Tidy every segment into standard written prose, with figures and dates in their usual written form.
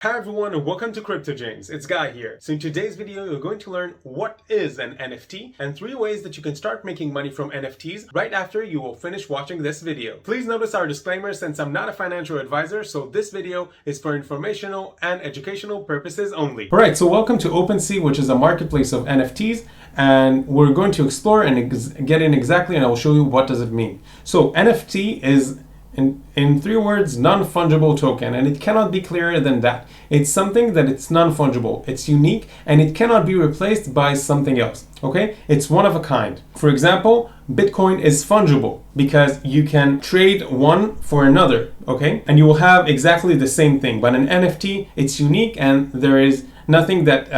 Hi everyone and welcome to Crypto James. It's Guy here. So in today's video, you're going to learn what is an NFT and 3 ways that you can start making money from NFTs right after you will finish watching this video. Please notice our disclaimer since I'm not a financial advisor, so this video is for informational and educational purposes only. Alright, so welcome to OpenSea, which is a marketplace of NFTs, and we're going to explore and get in exactly, and I will show you what does it mean. So NFT is in 3 words, non-fungible token, and it cannot be clearer than that. It's something that it's non-fungible, it's unique, and it cannot be replaced by something else, okay? It's one of a kind. For example, Bitcoin is fungible because you can trade one for another, okay? And you will have exactly the same thing, but an NFT, it's unique and there is nothing that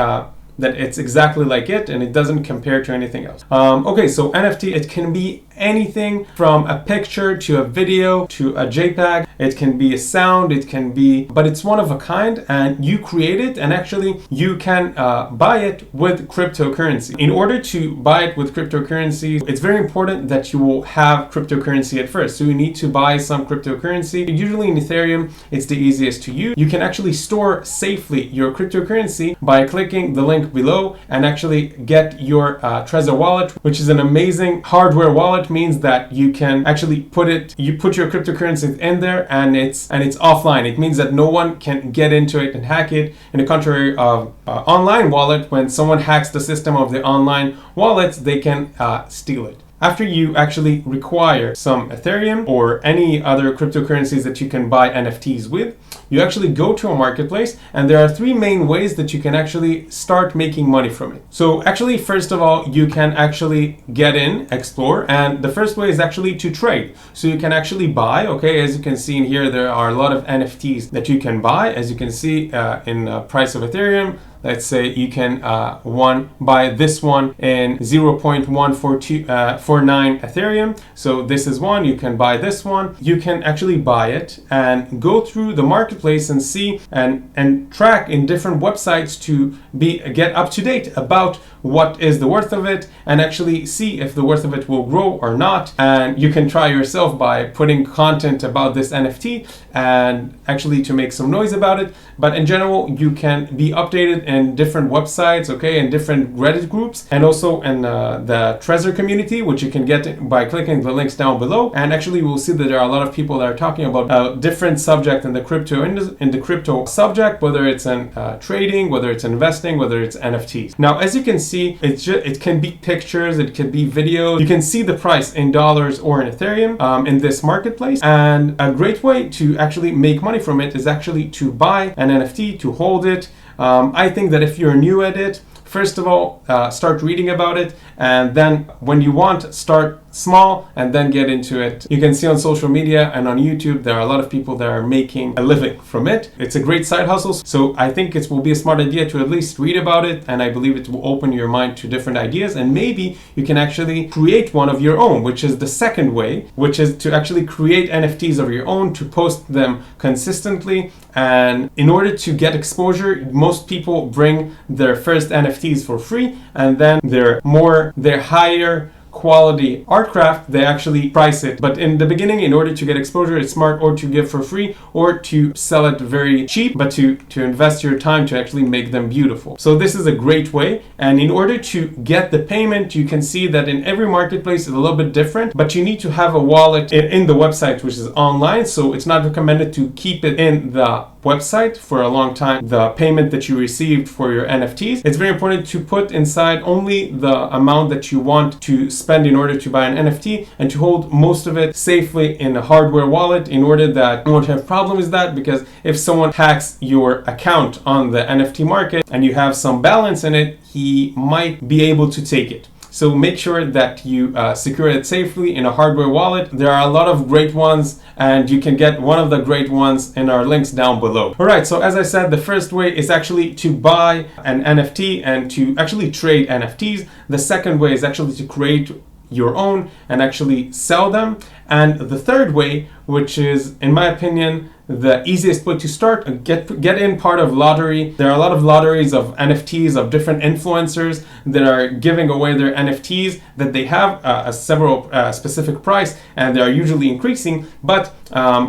it's exactly like it and it doesn't compare to anything else. Okay, so NFT, it can be anything from a picture to a video to a JPEG. It can be a sound, it can be, but it's one of a kind and you create it and actually you can buy it with cryptocurrency. In order to buy it with cryptocurrency, it's very important that you will have cryptocurrency at first. So you need to buy some cryptocurrency. Usually in Ethereum, it's the easiest to use. You can actually store safely your cryptocurrency by clicking the link below and actually get your Trezor wallet, which is an amazing hardware wallet. Means that you can actually put your cryptocurrency in there and it's offline. It means that no one can get into it and hack it, in the contrary of online wallet. When someone hacks the system of the online wallets, they can steal it. After you actually require some Ethereum or any other cryptocurrencies that you can buy NFTs with, you actually go to a marketplace, and there are 3 main ways that you can actually start making money from it. So actually, first of all, you can actually get in, explore, and the first way is actually to trade. So you can actually buy, okay, as you can see in here, there are a lot of NFTs that you can buy. As you can see in the price of Ethereum, let's say you can buy this one in 0.149 Ethereum. So this is one, you can buy this one. You can actually buy it and go through the marketplace and see and track in different websites to get up to date about what is the worth of it and actually see if the worth of it will grow or not. And you can try yourself by putting content about this NFT and actually to make some noise about it. But in general, you can be updated in different websites, okay, in different Reddit groups, and also in the Trezor community, which you can get by clicking the links down below. And actually, we'll see that there are a lot of people that are talking about different subject in the crypto subject, whether it's in trading, whether it's investing, whether it's NFTs. Now, as you can see, it can be pictures, it can be videos. You can see the price in dollars or in Ethereum in this marketplace. And a great way to actually make money from it is actually to buy an NFT, to hold it. I think that if you're new at it, first of all, start reading about it, and then when you want, start small and then get into it. You can see on social media and on YouTube, there are a lot of people that are making a living from it. It's a great side hustle, so I think it will be a smart idea to at least read about it, and I believe it will open your mind to different ideas, and maybe you can actually create one of your own, which is the second way, which is to actually create NFTs of your own, to post them consistently. And in order to get exposure, most people bring their first NFTs for free, and then their higher quality art craft, they actually price it. But in the beginning, in order to get exposure, it's smart or to give for free or to sell it very cheap, but to invest your time to actually make them beautiful. So this is a great way. And in order to get the payment, you can see that in every marketplace it's a little bit different, but you need to have a wallet in the website, which is online. So it's not recommended to keep it in the website for a long time, the payment that you received for your NFTs. It's very important to put inside only the amount that you want to spend in order to buy an NFT, and to hold most of it safely in a hardware wallet in order that you won't have problem with that, because if someone hacks your account on the NFT market and you have some balance in it, he might be able to take it. So make sure that you secure it safely in a hardware wallet. There are a lot of great ones, and you can get one of the great ones in our links down below. All right, so as I said, the first way is actually to buy an NFT and to actually trade NFTs. The second way is actually to create your own and actually sell them. And the third way, which is, in my opinion, the easiest way to start. Get in part of lottery. There are a lot of lotteries of NFTs of different influencers that are giving away their NFTs that they have a several specific price, and they are usually increasing. But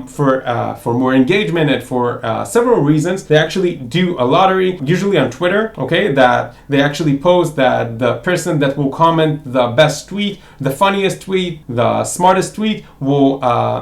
for more engagement and for several reasons, they actually do a lottery, usually on Twitter. Okay, that they actually post that the person that will comment the best tweet, the funniest tweet, the smartest tweet will,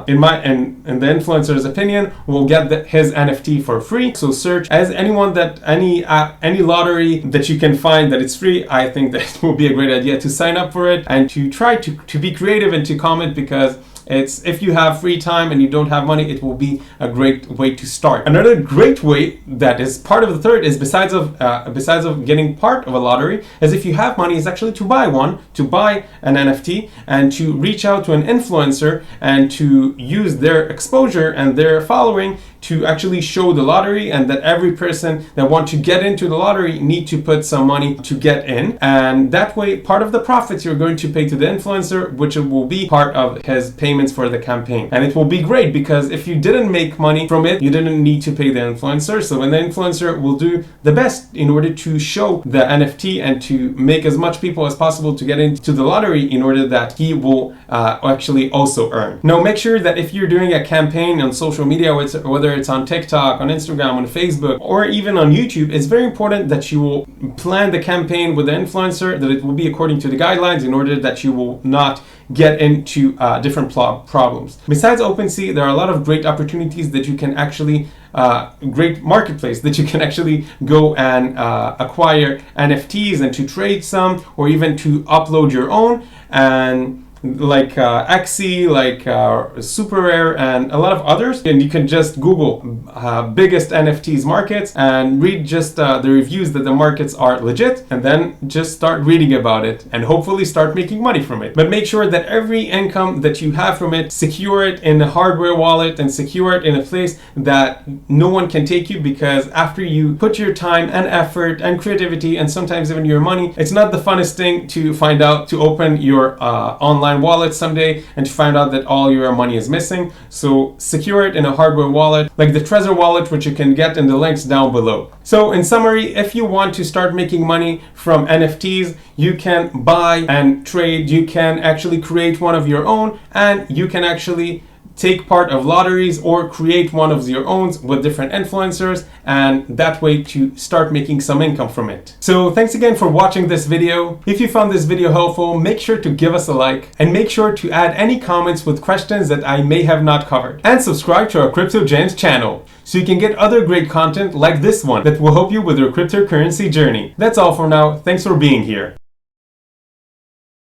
in the influencer's opinion, will get his NFT for free. So search as anyone that any lottery that you can find that it's free. I think that it will be a great idea to sign up for it and to try to be creative and to comment, because if you have free time and you don't have money, it will be a great way to start. Another great way that is part of the third is besides of getting part of a lottery, is if you have money, is actually to buy an NFT and to reach out to an influencer and to use their exposure and their following to actually show the lottery, and that every person that want to get into the lottery need to put some money to get in, and that way part of the profits you're going to pay to the influencer, which will be part of his payments for the campaign. And it will be great, because if you didn't make money from it, you didn't need to pay the influencer. So when the influencer will do the best in order to show the NFT and to make as much people as possible to get into the lottery, in order that he will actually also earn. Now make sure that if you're doing a campaign on social media, whether it's on TikTok, on Instagram, on Facebook, or even on YouTube, it's very important that you will plan the campaign with the influencer, that it will be according to the guidelines, in order that you will not get into different problems. Besides OpenSea, there are a lot of great opportunities that you can actually great marketplace that you can actually go and acquire NFTs and to trade some, or even to upload your own, and like Axie, like Super Rare, and a lot of others. And you can just Google biggest NFTs markets and read just the reviews that the markets are legit, and then just start reading about it and hopefully start making money from it. But make sure that every income that you have from it, secure it in a hardware wallet and secure it in a place that no one can take you, because after you put your time and effort and creativity and sometimes even your money, it's not the funnest thing to find out, to open your online wallet someday and to find out that all your money is missing. So secure it in a hardware wallet like the Trezor wallet, which you can get in the links down below. So in summary, if you want to start making money from NFTs, you can buy and trade, you can actually create one of your own, and you can actually take part of lotteries or create one of your own with different influencers, and that way to start making some income from it. So thanks again for watching this video. If you found this video helpful, make sure to give us a like, and make sure to add any comments with questions that I may have not covered, and subscribe to our Crypto Gems channel so you can get other great content like this one that will help you with your cryptocurrency journey. That's all for now. Thanks for being here.